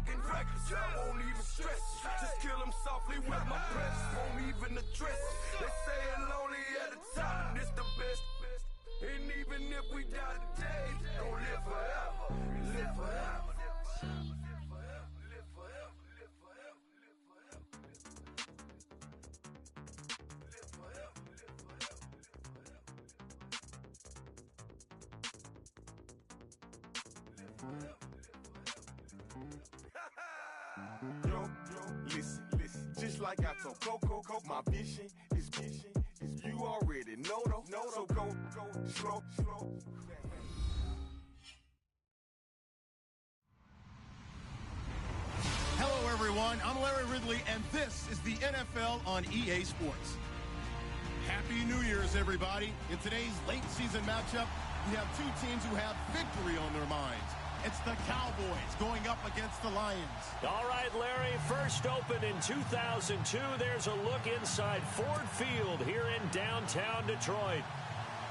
talking reckless. I won't even stress it. Just kill him softly with my breath. Won't even address it. They say it lonely at the top, and it's the best. And even if we die today, don't live forever. Live forever. Yo, listen, just like I told Coco, my vision is you already know, so go, slow. Hello, everyone. I'm Larry Ridley, and this is the NFL on EA Sports. Happy New Year's, everybody. In today's late-season matchup, we have two teams who have victory on their minds. It's the Cowboys going up against the Lions. All right, Larry, first opened in 2002. There's a look inside Ford Field here in downtown Detroit.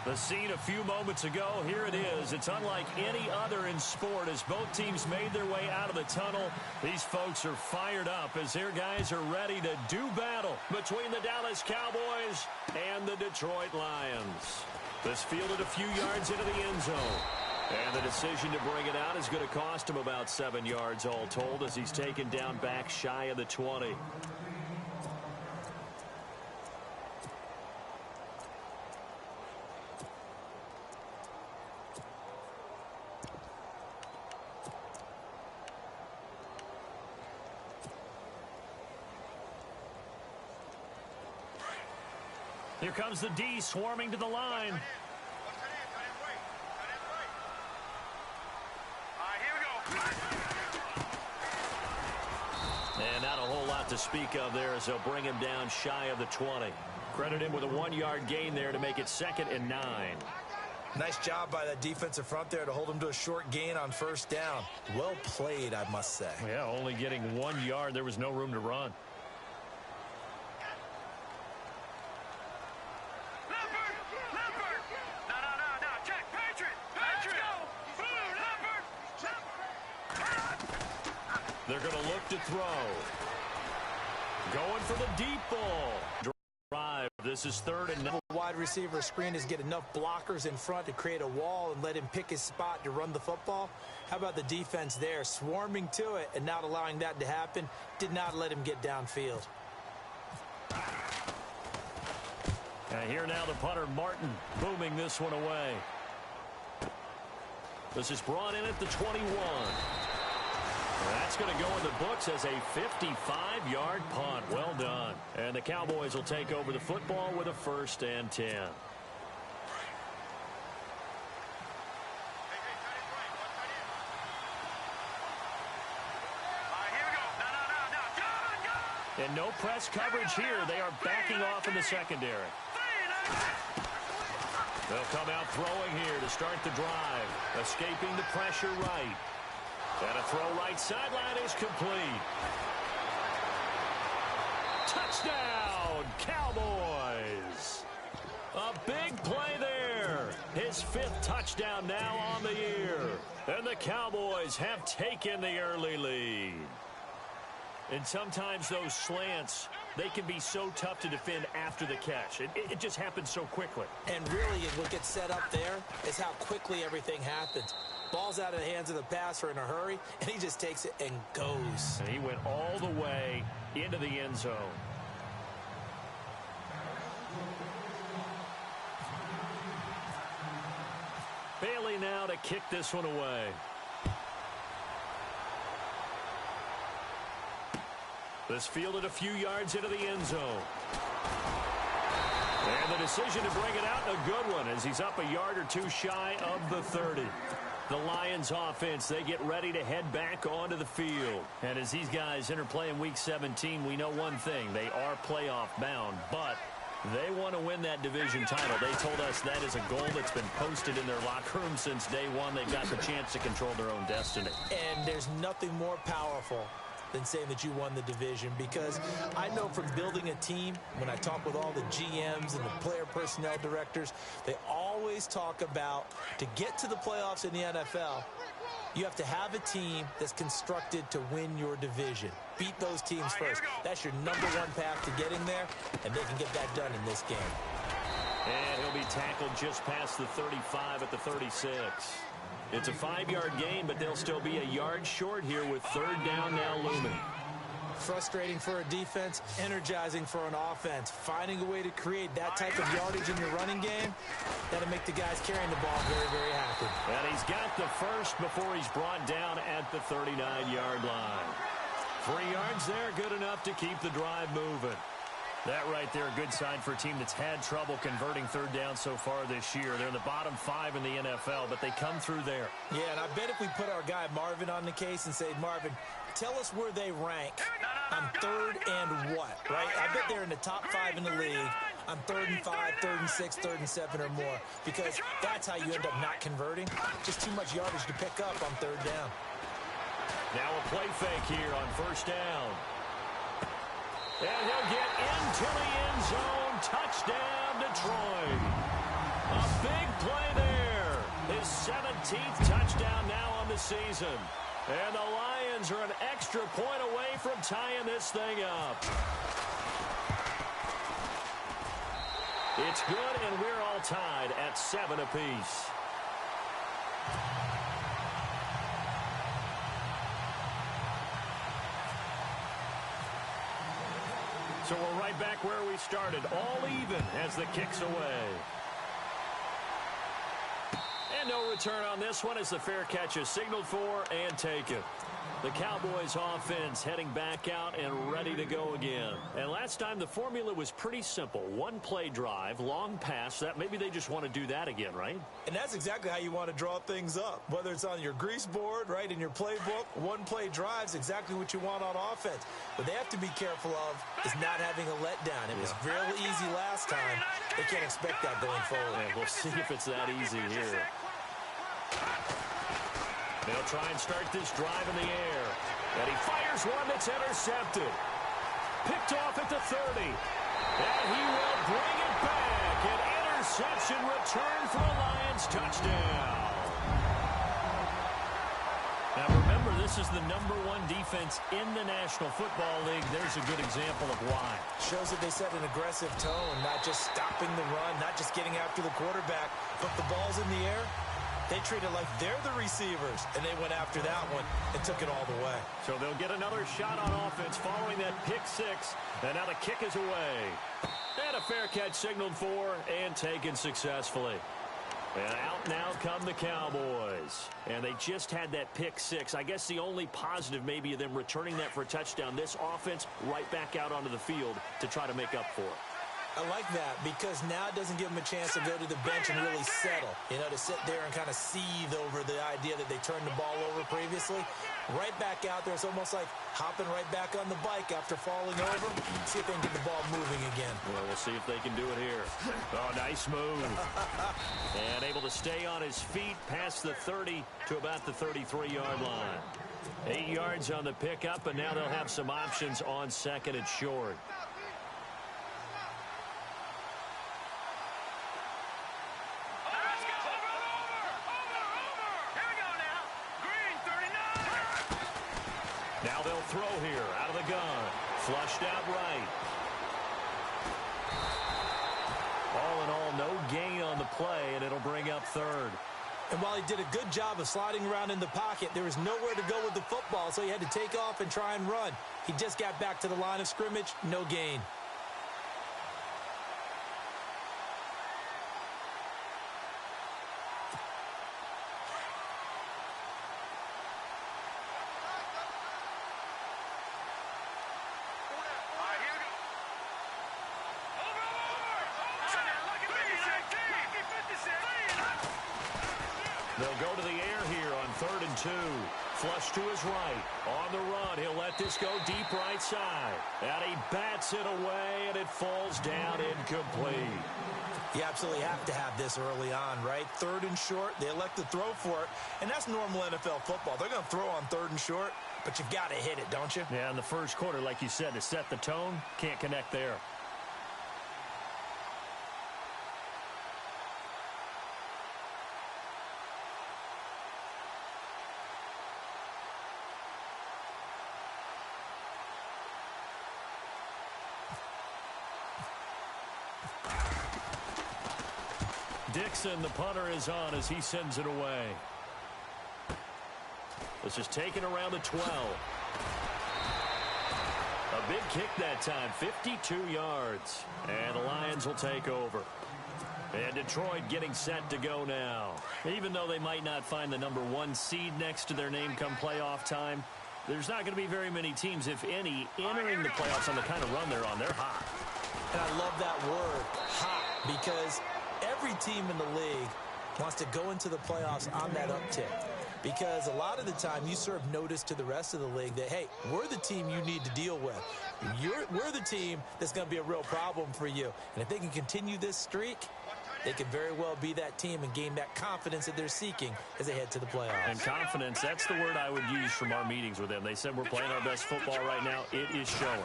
The scene a few moments ago, here it is. It's unlike any other in sport as both teams made their way out of the tunnel. These folks are fired up as their guys are ready to do battle between the Dallas Cowboys and the Detroit Lions. This fielded a few yards into the end zone. And the decision to bring it out is going to cost him about 7 yards all told as he's taken down back shy of the 20. Here comes the D swarming to the line. And not a whole lot to speak of there as they'll bring him down shy of the 20. Credit him with a 1-yard gain there to make it 2nd and 9. Nice job by that defensive front there to hold him to a short gain on first down. Well played, I must say. Yeah, only getting 1 yard. There was no room to run. They're going to look to throw. Going for the deep ball. Drive. This is 3rd and 9. Wide receiver screen is get enough blockers in front to create a wall and let him pick his spot to run the football. How about the defense there? Swarming to it and not allowing that to happen. Did not let him get downfield. And here now the punter, Martin, booming this one away. This is brought in at the 21. That's going to go in the books as a 55-yard punt. Well done. And the Cowboys will take over the football with a 1st and 10. And no press coverage here. They are backing off in the secondary. They'll come out throwing here to start the drive. Escaping the pressure right. And a throw right sideline is complete. Touchdown, Cowboys. A big play there. His 5th touchdown now on the year. And the Cowboys have taken the early lead. And sometimes those slants, they can be so tough to defend after the catch. It just happens so quickly. And really, what gets set up there is how quickly everything happens. Ball's out of the hands of the passer in a hurry, and he just takes it and goes. And he went all the way into the end zone. Bailey now to kick this one away. This fielded a few yards into the end zone. And the decision to bring it out, a good one, as he's up a yard or two shy of the 30. The Lions offense, they get ready to head back onto the field. And as these guys interplay in Week 17, we know one thing. They are playoff bound, but they want to win that division title. They told us that is a goal that's been posted in their locker room since day one. They've got the chance to control their own destiny. And there's nothing more powerful than saying that you won the division, because I know from building a team, when I talk with all the GMs and the player personnel directors, they always talk about, to get to the playoffs in the NFL, you have to have a team that's constructed to win your division. Beat those teams first. That's your #1 path to getting there, and they can get that done in this game. And he'll be tackled just past the 35 at the 36. It's a 5-yard gain, but they'll still be a yard short here with 3rd down now looming. Frustrating for a defense, energizing for an offense. Finding a way to create that type of yardage in your running game, that'll make the guys carrying the ball very, very happy. And he's got the first before he's brought down at the 39-yard line. 3 yards there, good enough to keep the drive moving. That right there, a good sign for a team that's had trouble converting 3rd down so far this year. They're in the bottom 5 in the NFL, but they come through there. Yeah, and I bet if we put our guy Marvin on the case and say, Marvin, tell us where they rank on 3rd and what, right? I bet they're in the top 5 in the league on 3rd and 5, 3rd and 6, 3rd and 7 or more, because that's how you end up not converting. Just too much yardage to pick up on 3rd down. Now a play fake here on 1st down. And he'll get into the end zone. Touchdown, Detroit. A big play there. His 17th touchdown now on the season. And the Lions are an extra point away from tying this thing up. It's good, and we're all tied at 7 apiece. So we're right back where we started, all even as the kick's away. And no return on this one as the fair catch is signaled for and taken. The Cowboys offense heading back out and ready to go again. And last time the formula was pretty simple. 1 play drive, long pass. That maybe they just want to do that again, right? And that's exactly how you want to draw things up. Whether it's on your grease board, right, in your playbook, 1 play drive is exactly what you want on offense. What they have to be careful of is not having a letdown. It was real easy last time. They can't expect that going forward. Yeah, we'll see if it's that easy here. They'll try and start this drive in the air. And he fires one that's intercepted. Picked off at the 30. And he will bring it back. An interception return for a Lions touchdown. Now remember, this is the #1 defense in the National Football League. There's a good example of why. Shows that they set an aggressive tone, not just stopping the run, not just getting after the quarterback, but the ball's in the air. They treat it like they're the receivers, and they went after that one and took it all the way. So they'll get another shot on offense following that pick 6, and now the kick is away. And a fair catch signaled for and taken successfully. And out now come the Cowboys. And they just had that pick 6. I guess the only positive maybe of them returning that for a touchdown. This offense right back out onto the field to try to make up for it. I like that because now it doesn't give them a chance to go to the bench and really settle, to sit there and kind of seethe over the idea that they turned the ball over previously. Right back out there, it's almost like hopping right back on the bike after falling over. See if they can get the ball moving again. Well, we'll see if they can do it here. Oh, nice move. And able to stay on his feet past the 30 to about the 33-yard line. 8 yards on the pickup, and now they'll have some options on 2nd and short. Now they'll throw here out of the gun. Flushed out right. All in all, no gain on the play, and it'll bring up 3rd. And while he did a good job of sliding around in the pocket, there was nowhere to go with the football, so he had to take off and try and run. He just got back to the line of scrimmage, no gain. They'll go to the air here on 3rd and 2. Flush to his right. On the run, he'll let this go deep right side. And he bats it away, and it falls down incomplete. You absolutely have to have this early on, right? 3rd and short, they elect to throw for it, and that's normal NFL football. They're going to throw on 3rd and short. but you've got to hit it, don't you? Yeah, in the first quarter, like you said, to set the tone, can't connect there. Dixon, the punter, is on as he sends it away. This is taken around the 12. A big kick that time, 52 yards. And the Lions will take over. And Detroit getting set to go now. Even though they might not find the #1 seed next to their name come playoff time, there's not going to be very many teams, if any, entering the playoffs on the kind of run they're on. They're hot. And I love that word, hot, because every team in the league wants to go into the playoffs on that uptick. Because a lot of the time you serve notice to the rest of the league that, hey, we're the team you need to deal with. We're the team that's going to be a real problem for you. And if they can continue this streak, they can very well be that team and gain that confidence that they're seeking as they head to the playoffs. And confidence, that's the word I would use from our meetings with them. They said we're playing our best football right now. It is showing.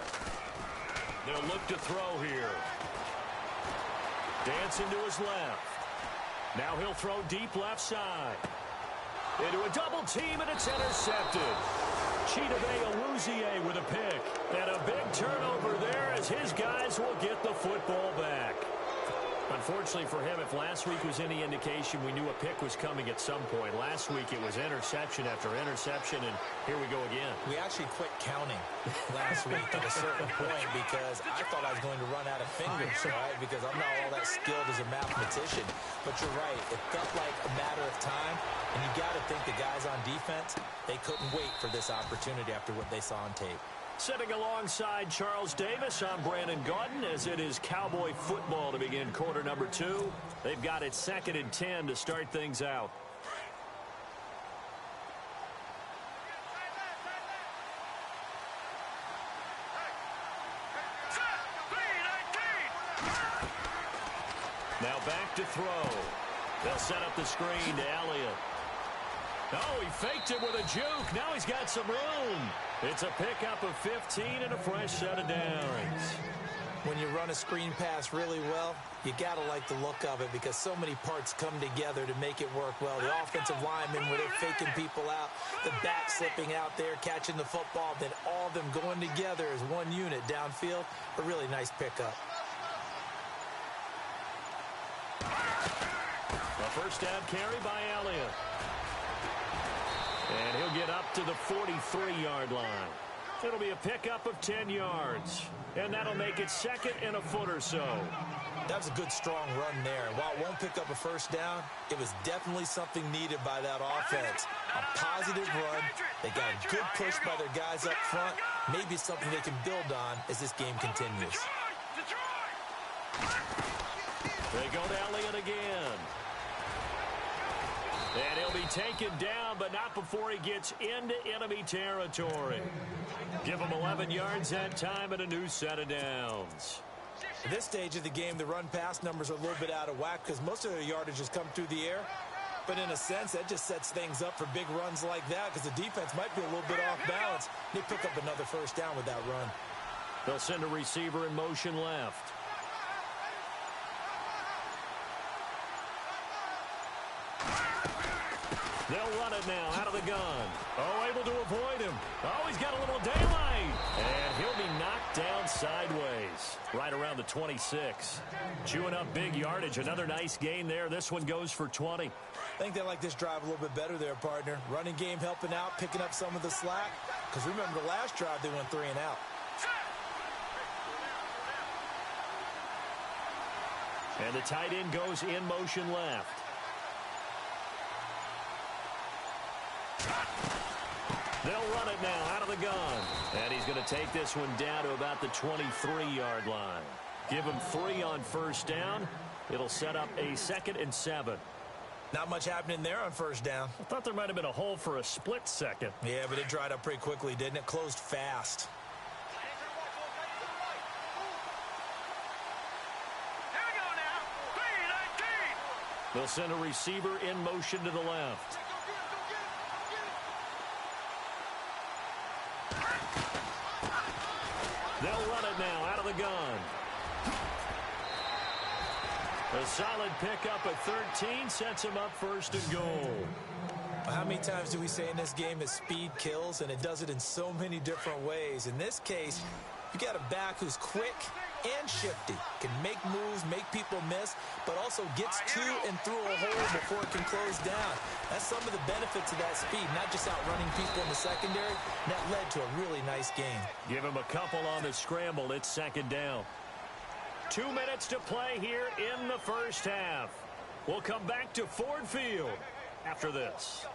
They'll look to throw here. Dancing to his left. Now he'll throw deep left side. Into a double team, and it's intercepted. Chidobe Awuzie with a pick. And a big turnover there as his guys will get the football back. Unfortunately for him, if last week was any indication, we knew a pick was coming at some point. Last week it was interception after interception, and here we go again. We actually quit counting last week at a certain point because I thought I was going to run out of fingers, right? Because I'm not all that skilled as a mathematician. But you're right. It felt like a matter of time, and you got to think the guys on defense, they couldn't wait for this opportunity after what they saw on tape. Sitting alongside Charles Davis, I'm Brandon Gaudin as it is Cowboy football to begin quarter number 2. They've got it 2nd and 10 to start things out. Now back to throw. They'll set up the screen to Elliott. Oh, he faked it with a juke. Now he's got some room. It's a pickup of 15 and a fresh set of downs. When you run a screen pass really well, you got to like the look of it because so many parts come together to make it work well. The offensive linemen, where they're faking people out, the back slipping out there, catching the football, then all of them going together as one unit downfield. A really nice pickup. A first down carry by Elliott. And he'll get up to the 43-yard line. It'll be a pickup of 10 yards. And that'll make it 2nd and a foot or so. That was a good, strong run there. While it won't pick up a first down, it was definitely something needed by that offense. A positive run. They got a good push by their guys up front. Maybe something they can build on as this game continues. They go to Elliott again. And he'll be taken down, but not before he gets into enemy territory. Give him 11 yards that time and a new set of downs. At this stage of the game, the run-pass numbers are a little bit out of whack because most of their yardage has come through the air. But in a sense, that just sets things up for big runs like that because the defense might be a little bit off balance. They pick up another first down with that run. They'll send a receiver in motion left. They'll run it now out of the gun. Oh, able to avoid him. Oh, he's got a little daylight. And he'll be knocked down sideways. Right around the 26. Chewing up big yardage. Another nice gain there. This one goes for 20. I think they like this drive a little bit better there, partner. Running game helping out, picking up some of the slack. Because remember, the last drive they went 3 and out. And the tight end goes in motion left. They'll run it now out of the gun. And he's going to take this one down to about the 23-yard line. Give him 3 on first down. It'll set up a 2nd and 7. Not much happening there on first down. I thought there might have been a hole for a split second. Yeah, but it dried up pretty quickly, didn't it? Closed fast. They'll send a receiver in motion to the left. They'll run it now out of the gun. A solid pickup at 13 sets him up first and goal. How many times do we say in this game that speed kills, and it does it in so many different ways? In this case, you got a back who's quick and shifty, can make moves, make people miss, but also gets to and through a hole before it can close down. That's some of the benefits of that speed, not just outrunning people in the secondary. That led to a really nice game. Give him a couple on the scramble. It's second down. 2 minutes to play here in the first half. We'll come back to Ford Field after this.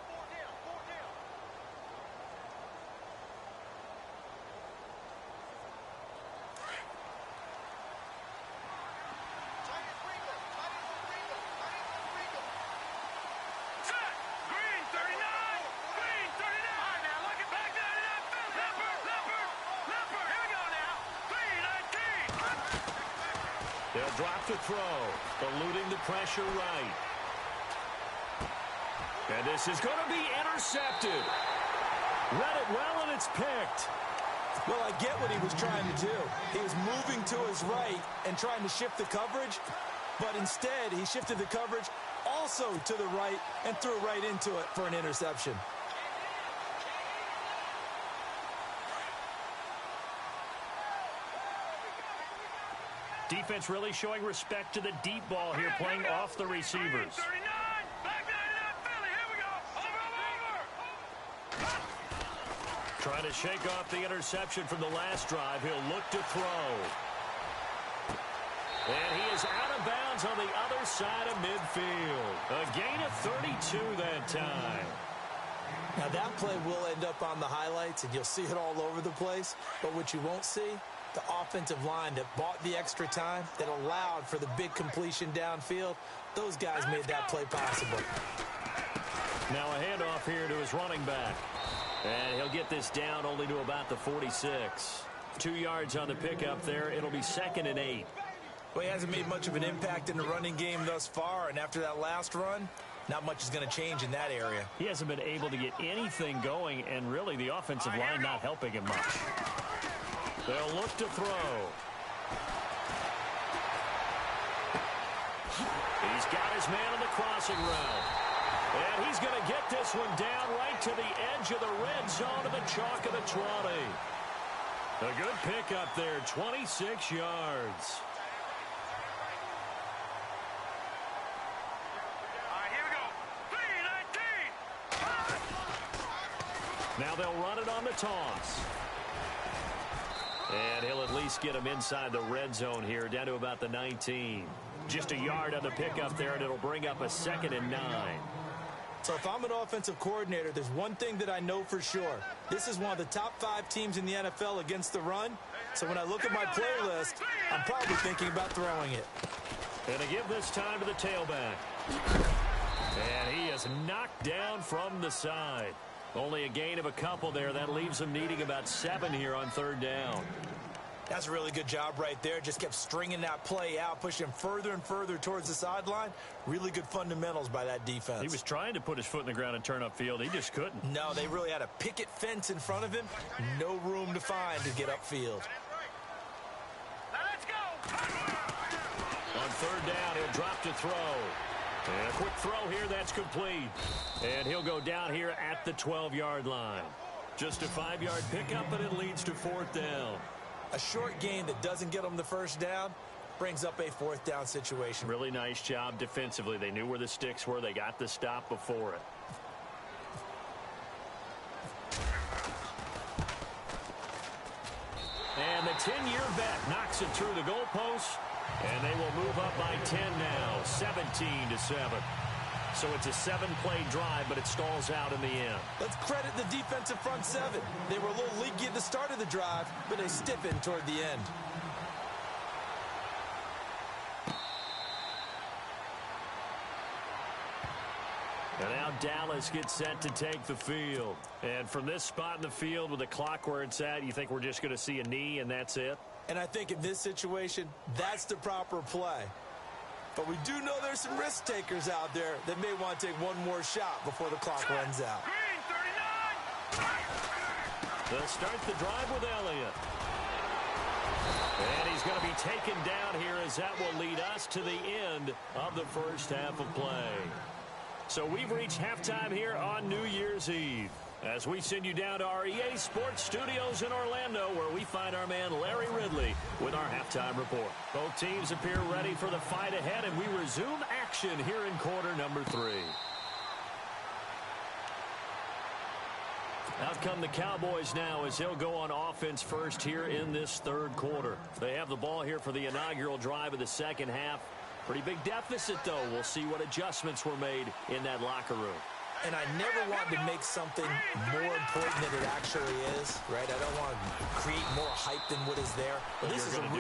They'll drop the throw, eluding the pressure right. And this is going to be intercepted. Read it well, and it's picked. Well, I get what he was trying to do. He was moving to his right and trying to shift the coverage, but instead he shifted the coverage also to the right and threw right into it for an interception. Defense really showing respect to the deep ball here, playing off the receivers. Trying to shake off the interception from the last drive. He'll look to throw. And he is out of bounds on the other side of midfield. A gain of 32 that time. Now that play will end up on the highlights, and you'll see it all over the place. But what you won't see, the offensive line that bought the extra time, that allowed for the big completion downfield, those guys made that play possible. Now a handoff here to his running back. And he'll get this down only to about the 46. 2 yards on the pickup there. It'll be 2nd and 8. Well, he hasn't made much of an impact in the running game thus far, and after that last run, not much is going to change in that area. He hasn't been able to get anything going, and really the offensive line not helping him much. They'll look to throw. He's got his man on the crossing route. And he's going to get this one down right to the edge of the red zone of the chalk of the 20. A good pickup there, 26 yards. Now they'll run it on the toss. And he'll at least get him inside the red zone here, down to about the 19. Just a yard on the pickup there, and it'll bring up a 2nd and 9. So if I'm an offensive coordinator, there's one thing that I know for sure. This is one of the top 5 teams in the NFL against the run. So when I look at my playlist, I'm probably thinking about throwing it. And to give this time to the tailback. And he is knocked down from the side. Only a gain of a couple there. That leaves him needing about 7 here on 3rd down. That's a really good job right there. Just kept stringing that play out, pushing him further and further towards the sideline. Really good fundamentals by that defense. He was trying to put his foot in the ground and turn upfield. He just couldn't. No, they really had a picket fence in front of him. No room to find to get upfield. Let's go. On 3rd down, he'll drop to throw. And a quick throw here, that's complete. And he'll go down here at the 12-yard line. Just a 5-yard pickup, and it leads to 4th down. A short gain that doesn't get them the first down brings up a 4th down situation. Really nice job defensively. They knew where the sticks were. They got the stop before it. And the 10-year vet knocks it through the goalpost. And they will move up by 10 now, 17-7. So it's a 7-play drive, but it stalls out in the end. Let's credit the defensive front 7. They were a little leaky at the start of the drive, but they stiffened toward the end. And now Dallas gets set to take the field. And from this spot in the field with the clock where it's at, you think we're just going to see a knee and that's it? And I think in this situation, that's the proper play. But we do know there's some risk takers out there that may want to take one more shot before the clock runs out. They'll start the drive with Elliott. And he's going to be taken down here as that will lead us to the end of the first half of play. So we've reached halftime here on New Year's Eve, as we send you down to our EA Sports Studios in Orlando, where we find our man Larry Ridley with our halftime report. Both teams appear ready for the fight ahead, and we resume action here in quarter number 3. Out come the Cowboys now as they'll go on offense first here in this third quarter. They have the ball here for the inaugural drive of the second half. Pretty big deficit, though. We'll see what adjustments were made in that locker room. And I never want to make something more important than it actually is, right? I don't want to create more hype than what is there. But this is I'm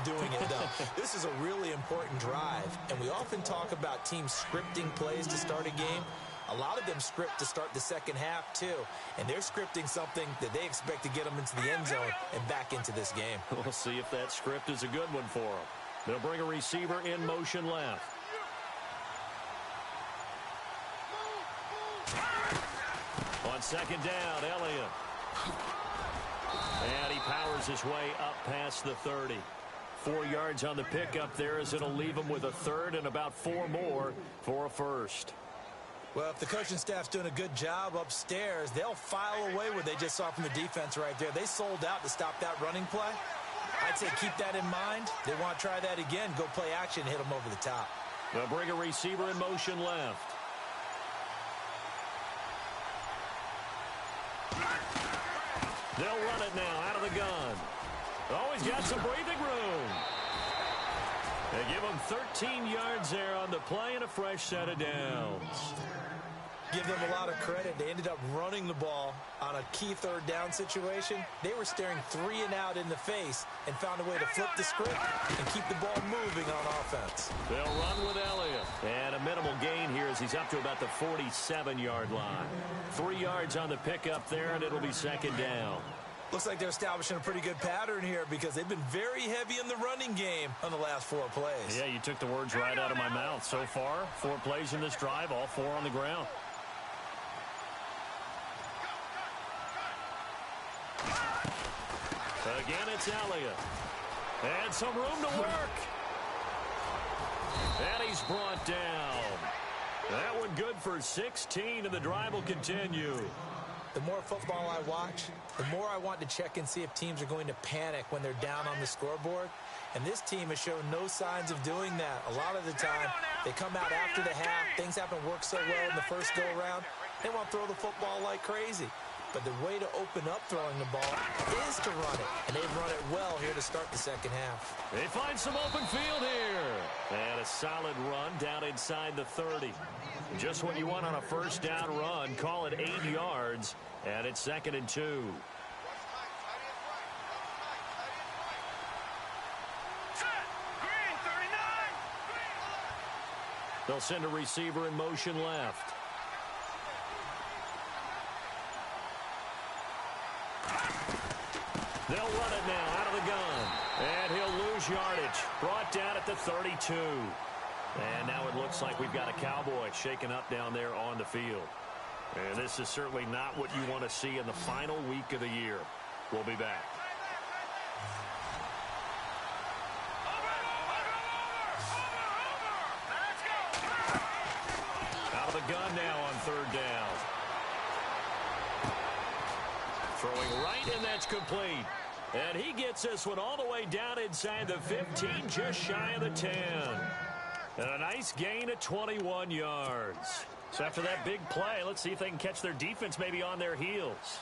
doing it, though. This is a really important drive. And we often talk about teams scripting plays to start a game. A lot of them script to start the second half, too. And they're scripting something that they expect to get them into the end zone and back into this game. We'll see if that script is a good one for them. They'll bring a receiver in motion left. On second down, Elliott. And he powers his way up past the 30. 4 yards on the pickup there, as it'll leave him with a third and about 4 more for a first. Well, if the coaching staff's doing a good job upstairs, they'll file away what they just saw from the defense right there. They sold out to stop that running play. I'd say keep that in mind. They want to try that again. Go play action, hit them over the top. They'll bring a receiver in motion left. They'll run it now out of the gun. Oh, he's got some breathing room. They give him 13 yards there on the play and a fresh set of downs. Give them a lot of credit. They ended up running the ball on a key third down situation. They were staring 3 and out in the face and found a way to flip the script and keep the ball moving on offense. They'll run with Elliott. And a minimal gain here as he's up to about the 47-yard line. 3 yards on the pickup there, and it'll be second down. Looks like they're establishing a pretty good pattern here because they've been very heavy in the running game on the last 4 plays. Yeah, you took the words right out of my mouth. So far, 4 plays in this drive, all 4 on the ground. Again, it's Elliott. And some room to work. And he's brought down. That one good for 16, and the drive will continue. The more football I watch, the more I want to check and see if teams are going to panic when they're down on the scoreboard. And this team has shown no signs of doing that. A lot of the time, they come out after the half. Things haven't worked so well in the first go-around. They want to throw the football like crazy. But the way to open up throwing the ball is to run it. And they've run it well here to start the second half. They find some open field here. And a solid run down inside the 30. Just what you want on a first down run. Call it 8 yards. And it's 2nd and 2. They'll send a receiver in motion left. They'll run it now out of the gun. And he'll lose yardage. Brought down at the 32. And now it looks like we've got a Cowboy shaken up down there on the field. And this is certainly not what you want to see in the final week of the year. We'll be back. Out of the gun now on 3rd down. Throwing right, and that's complete. And he gets this one all the way down inside the 15, just shy of the 10. And a nice gain of 21 yards. So after that big play, let's see if they can catch their defense maybe on their heels.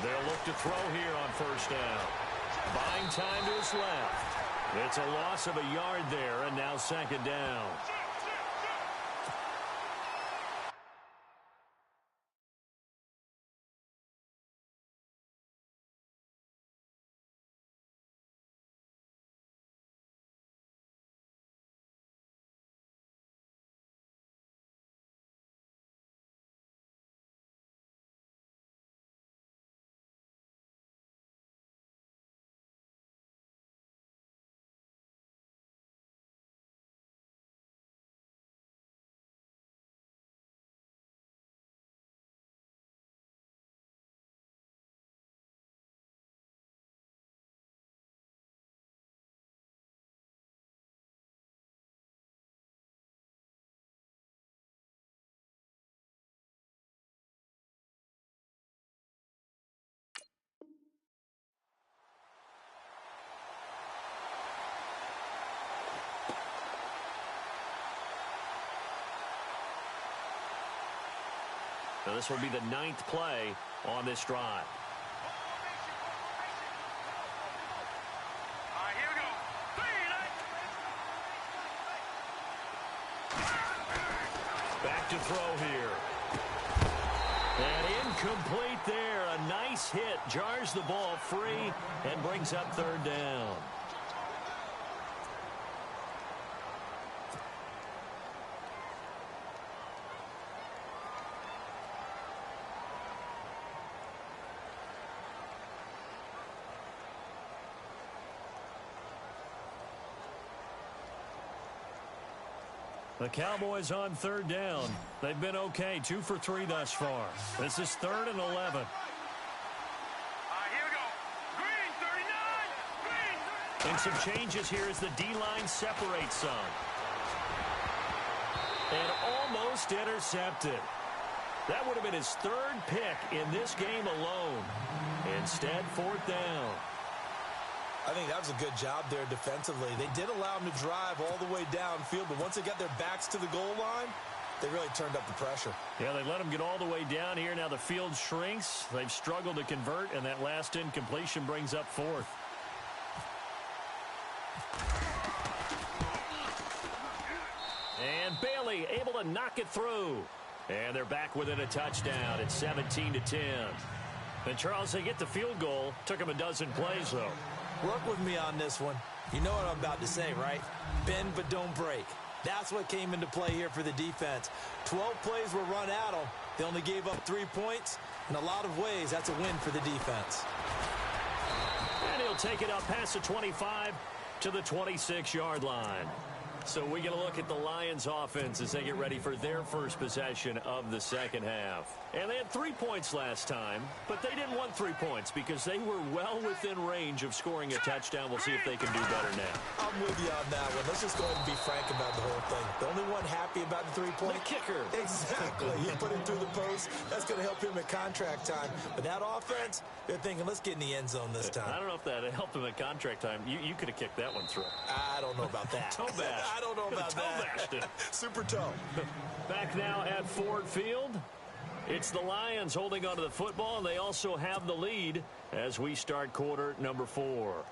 They'll look to throw here on first down. Buying time to his left. It's a loss of a yard there, and now 2nd down. Now this will be the 9th play on this drive. Back to throw here. And incomplete there. A nice hit. Jars the ball free and brings up 3rd down. The Cowboys on 3rd down. They've been okay, 2 for 3 thus far. This is 3rd and 11. Here we go. Green, 39. Green. And some changes here as the D-line separates some. And almost intercepted. That would have been his 3rd pick in this game alone. Instead, 4th down. I think that was a good job there defensively. They did allow them to drive all the way downfield, but once they got their backs to the goal line, they really turned up the pressure. Yeah, they let them get all the way down here. Now the field shrinks. They've struggled to convert, and that last incompletion brings up 4th. And Bailey able to knock it through. And they're back within a touchdown. It's 17-10. And Charles, they get the field goal. Took them a dozen plays, though. Work with me on this one. You know what I'm about to say, right? Bend but don't break. That's what came into play here for the defense. 12 plays were run at them. They only gave up 3 points. In a lot of ways, that's a win for the defense. And he'll take it up past the 25 to the 26-yard line. So we get a look at the Lions offense as they get ready for their first possession of the second half. And they had 3 points last time, but they didn't want 3 points because they were well within range of scoring a touchdown. We'll see if they can do better now. I'm with you on that one. Let's just go ahead and be frank about the whole thing. The only one happy about the 3-point? The kicker. Exactly. He put it through the post. That's going to help him at contract time. But that offense, they're thinking, let's get in the end zone this time. I don't know if that helped him at contract time. You could have kicked that one through. I don't know about that. Toe bash. I don't know about that. Toe bashed it. Super toe. Back now at Ford Field. It's the Lions holding onto the football, and they also have the lead as we start quarter number 4.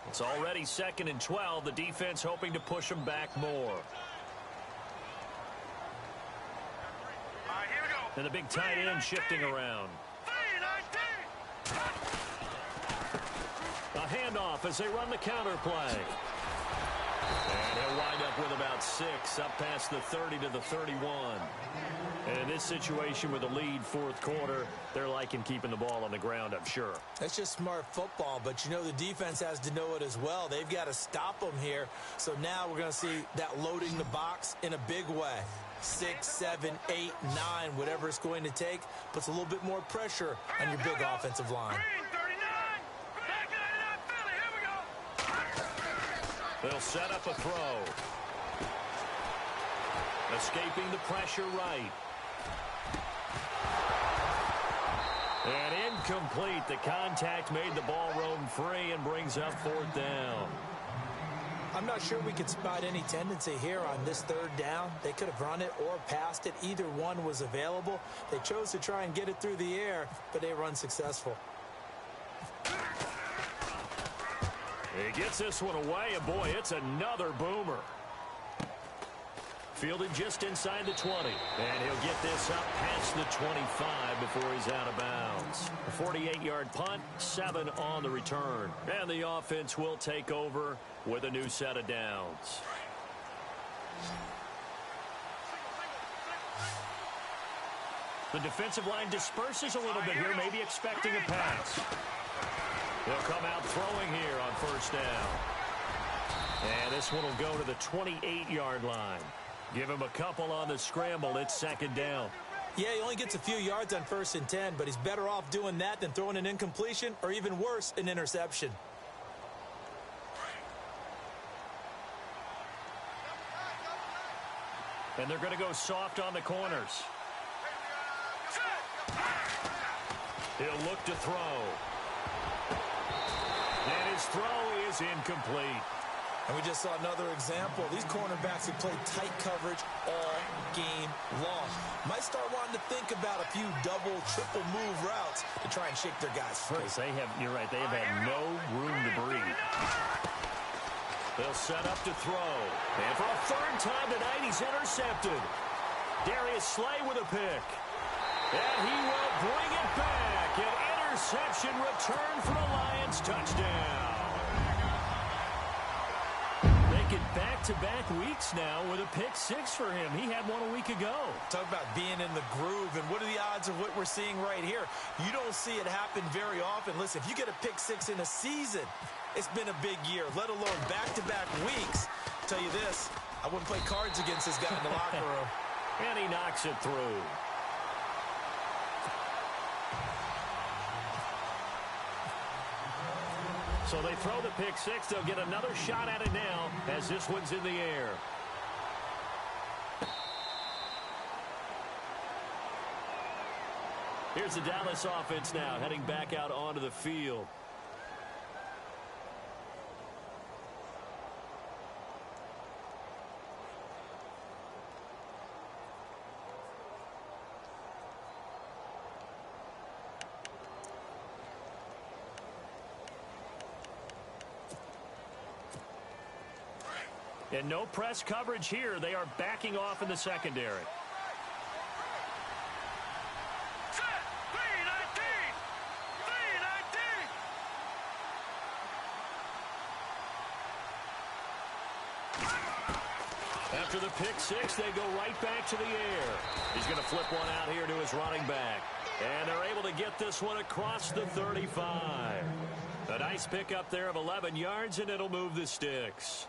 It's already 2nd and 12. The defense hoping to push them back more. All right, here we go. And the big tight end shifting around. A handoff as they run the counter play. And he'll wind up with about 6, up past the 30 to the 31. And in this situation with the lead 4th quarter, they're liking keeping the ball on the ground, I'm sure. That's just smart football, but you know the defense has to know it as well. They've got to stop them here. So now we're going to see that loading the box in a big way. 6, 7, 8, 9, whatever it's going to take, puts a little bit more pressure on your big offensive line. They'll set up a throw. Escaping the pressure right. And incomplete. The contact made the ball roam free and brings up 4th down. I'm not sure we could spot any tendency here on this 3rd down. They could have run it or passed it. Either one was available. They chose to try and get it through the air, but they were unsuccessful. He gets this one away, and boy, it's another boomer. Fielded just inside the 20. And he'll get this up past the 25 before he's out of bounds. A 48-yard punt, 7 on the return. And the offense will take over with a new set of downs. The defensive line disperses a little bit here, maybe expecting a pass. They'll come out throwing here on 1st down. And this one will go to the 28-yard line. Give him a couple on the scramble. It's 2nd down. Yeah, he only gets a few yards on 1st and 10, but he's better off doing that than throwing an incompletion or even worse, an interception. And they're going to go soft on the corners. He'll look to throw. And his throw is incomplete. And we just saw another example. These cornerbacks have played tight coverage all game long. Might start wanting to think about a few double, triple move routes to try and shake their guys free. You're right, they have had no room to breathe. They'll set up to throw. And for a third time tonight, he's intercepted. Darius Slay with a pick. And he will bring it back. An interception return for the Lions. Touchdown. Back-to-back weeks now with a pick six for him. He had one a week ago. Talk about being in the groove, and what are the odds of what we're seeing right here? You don't see it happen very often. Listen, if you get a pick six in a season, it's been a big year, let alone back-to-back weeks. I'll tell you this, I wouldn't play cards against this guy in the locker room. And he knocks it through. So they throw the pick six. They'll get another shot at it now as this one's in the air. Here's the Dallas offense now heading back out onto the field. And no press coverage here. They are backing off in the secondary. After the pick six, they go right back to the air. He's going to flip one out here to his running back. And they're able to get this one across the 35. A nice pickup there of 11 yards, and it'll move the sticks.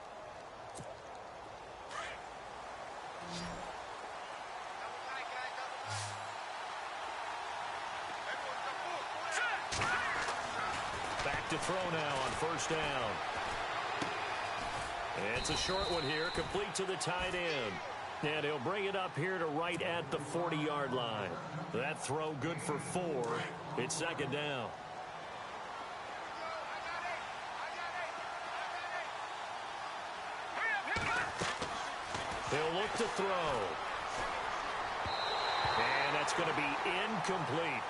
Back to throw now on first down. It's a short one here, complete to the tight end. And he'll bring it up here to right at the 40-yard line. That throw good for 4. It's second down. He'll look to throw. And that's going to be incomplete.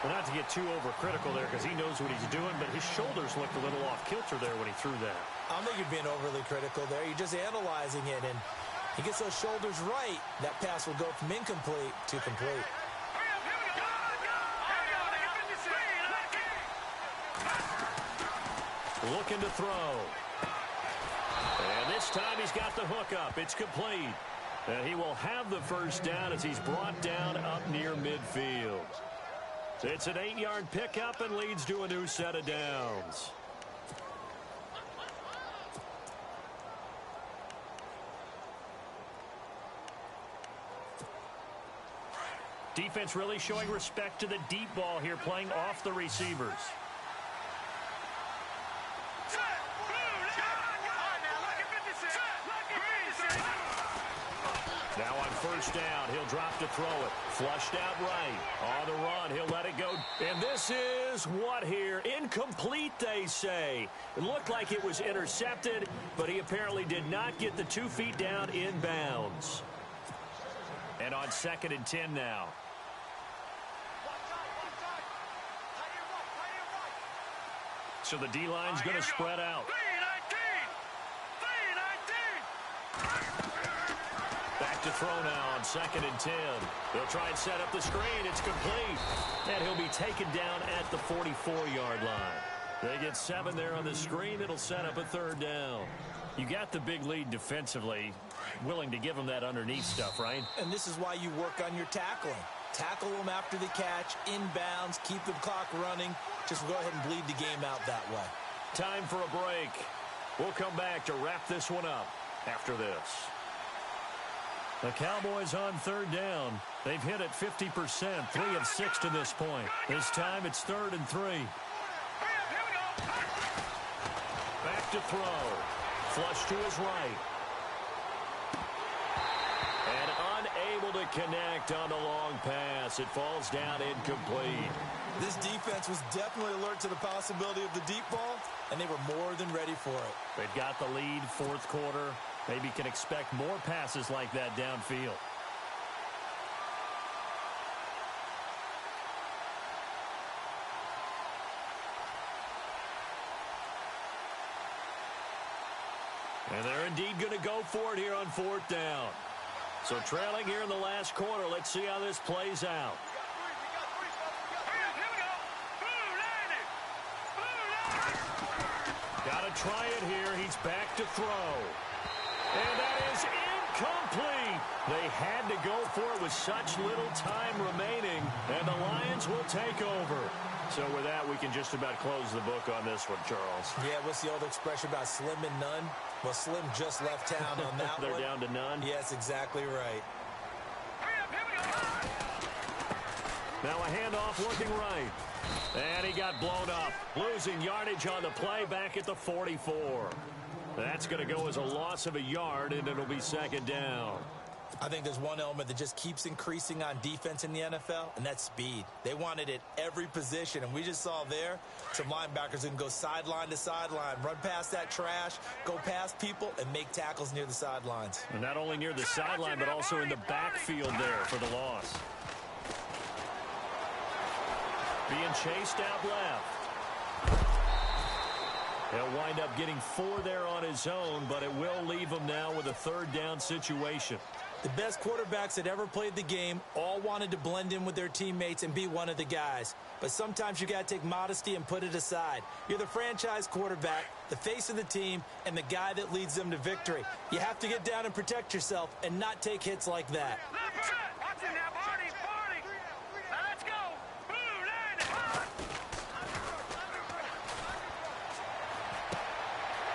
Well, not to get too overcritical there because he knows what he's doing, but his shoulders looked a little off kilter there when he threw that. I don't think you're being overly critical there. You're just analyzing it, and he gets those shoulders right. That pass will go from incomplete to complete. Looking to throw. And this time he's got the hook up. It's complete. And he will have the first down as he's brought down up near midfield. It's an 8-yard pickup and leads to a new set of downs. Defense really showing respect to the deep ball here, playing off the receivers. Now on first down, he'll drop to throw it. Flushed out right. On the run, he'll let it go. And this is what here? Incomplete, they say. It looked like it was intercepted, but he apparently did not get the 2 feet down in bounds. And on 2nd and 10 now. So the D-line's going to spread out. Back to throw now on 2nd and 10. They'll try and set up the screen. It's complete. And he'll be taken down at the 44-yard line. They get 7 there on the screen. It'll set up a 3rd down. You got the big lead defensively. Willing to give them that underneath stuff, right? And this is why you work on your tackling. Tackle them after the catch, inbounds, keep the clock running. Just go ahead and bleed the game out that way. Time for a break. We'll come back to wrap this one up after this. The Cowboys on 3rd down. They've hit it 50%, 3 of 6 to this point. This time it's 3rd and 3. Back to throw. Flush to his right. And unable to connect on the long pass. It falls down incomplete. This defense was definitely alert to the possibility of the deep ball, and they were more than ready for it. They've got the lead, fourth quarter. Maybe can expect more passes like that downfield. And they're indeed going to go for it here on fourth down. So trailing here in the last quarter. Let's see how this plays out. Got to try it here. He's back to throw. And that is incomplete. They had to go for it with such little time remaining. And the Lions will take over. So with that, we can just about close the book on this one, Charles. Yeah, what's the old expression about slim and none? Well, Slim just left town on that They're one. down to none? Yes, exactly right. Now a handoff looking right. And he got blown up. Losing yardage on the play back at the 44. That's going to go as a loss of a yard, and it'll be second down. I think there's one element that just keeps increasing on defense in the NFL, and that's speed. They want it at every position, and we just saw there some linebackers who can go sideline to sideline, run past that trash, go past people, and make tackles near the sidelines. And not only near the sideline, but also in the backfield there for the loss. Being chased out left. He'll wind up getting 4 there on his own, but it will leave him now with a third down situation. The best quarterbacks that ever played the game all wanted to blend in with their teammates and be one of the guys. But sometimes you got to take modesty and put it aside. You're the franchise quarterback, the face of the team, and the guy that leads them to victory. You have to get down and protect yourself and not take hits like that.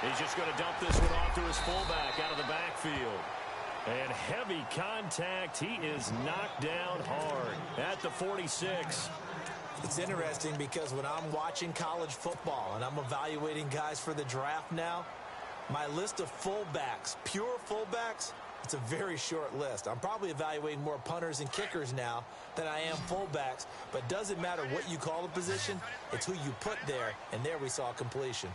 He's just going to dump this one off to his fullback out of the backfield. And heavy contact. He is knocked down hard at the 46. It's interesting because when I'm watching college football and I'm evaluating guys for the draft now, my list of fullbacks, pure fullbacks, it's a very short list. I'm probably evaluating more punters and kickers now than I am fullbacks. But it doesn't matter what you call the position. It's who you put there. And there we saw completion.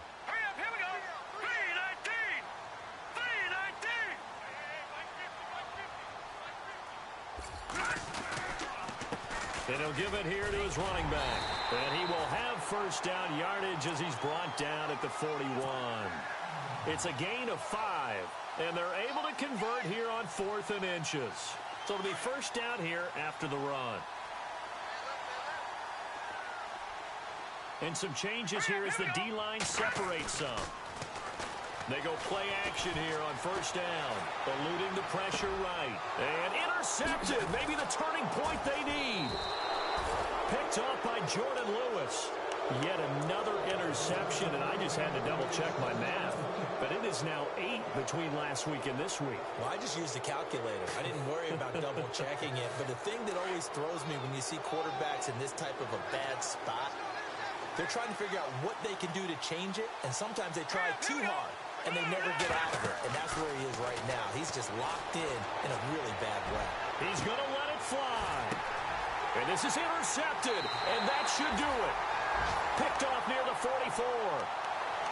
And he'll give it here to his running back. And he will have first down yardage as he's brought down at the 41. It's a gain of 5. And they're able to convert here on 4th and inches. So it'll be first down here after the run. And some changes here as the D-line separates some. They go play action here on first down. Eluding the pressure right. And intercepted. Maybe the turning point they need. Picked off by Jordan Lewis. Yet another interception, and I just had to double-check my math. But it is now 8 between last week and this week. Well, I just used a calculator. I didn't worry about double-checking it. But the thing that always throws me when you see quarterbacks in this type of a bad spot, they're trying to figure out what they can do to change it, and sometimes they try too hard, and they never get out of it. And that's where he is right now. He's just locked in a really bad way. He's going to let it fly. And this is intercepted, and that should do it. Picked off near the 44.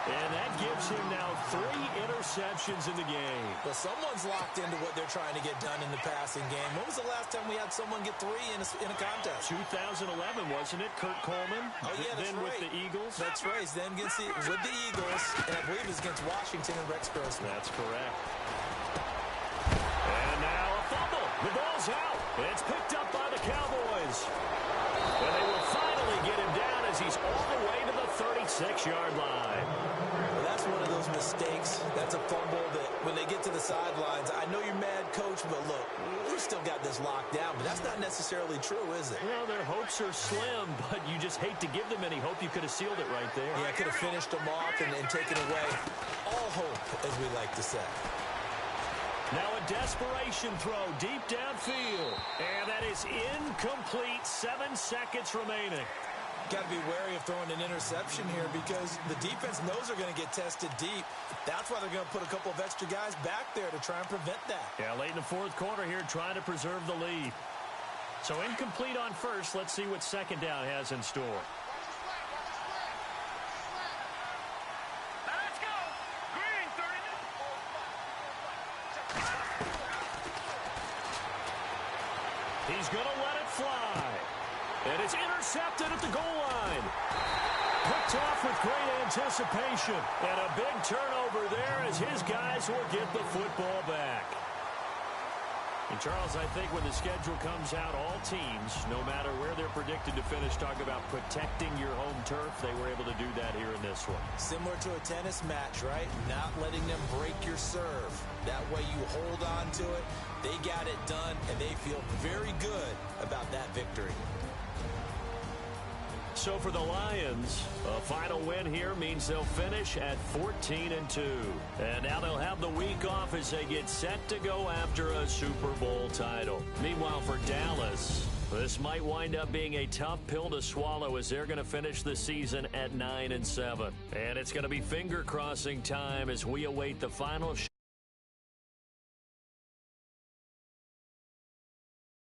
And that gives him now 3 interceptions in the game. Well, someone's locked into what they're trying to get done in the passing game. When was the last time we had someone get 3 in a contest? 2011, wasn't it? Kurt Coleman? Oh, yeah, that's then right. with the Eagles? That's right. Then with the Eagles, and I believe it was against Washington and Rex Grossman. That's correct. And now a fumble. The ball's out. It's picked up by the Cowboys. And they will finally get him down as he's all the way to the 36-yard line. Well, that's one of those mistakes. That's a fumble that when they get to the sidelines, I know you're mad, coach, but look, we still got this locked down. But that's not necessarily true, is it? Well, their hopes are slim, but you just hate to give them any hope. You could have sealed it right there. Yeah, could have finished them off and taken away all hope, as we like to say. Now a desperation throw deep downfield. And that is incomplete. 7 seconds remaining. Got to be wary of throwing an interception here because the defense knows they're going to get tested deep. That's why they're going to put a couple of extra guys back there to try and prevent that. Yeah, late in the fourth quarter here, trying to preserve the lead. So incomplete on first. Let's see what second down has in store. Let's go. Green 30. He's going to let it fly. And it's intercepted at the goal line. Picked off with great anticipation. And a big turnover there as his guys will get the football back. And, Charles, I think when the schedule comes out, all teams, no matter where they're predicted to finish, talk about protecting your home turf. They were able to do that here in this one. Similar to a tennis match, right? Not letting them break your serve. That way you hold on to it. They got it done, and they feel very good about that victory. So for the Lions, a final win here means they'll finish at 14-2. And now they'll have the week off as they get set to go after a Super Bowl title. Meanwhile, for Dallas, this might wind up being a tough pill to swallow as they're going to finish the season at 9-7. And it's going to be finger-crossing time as we await the final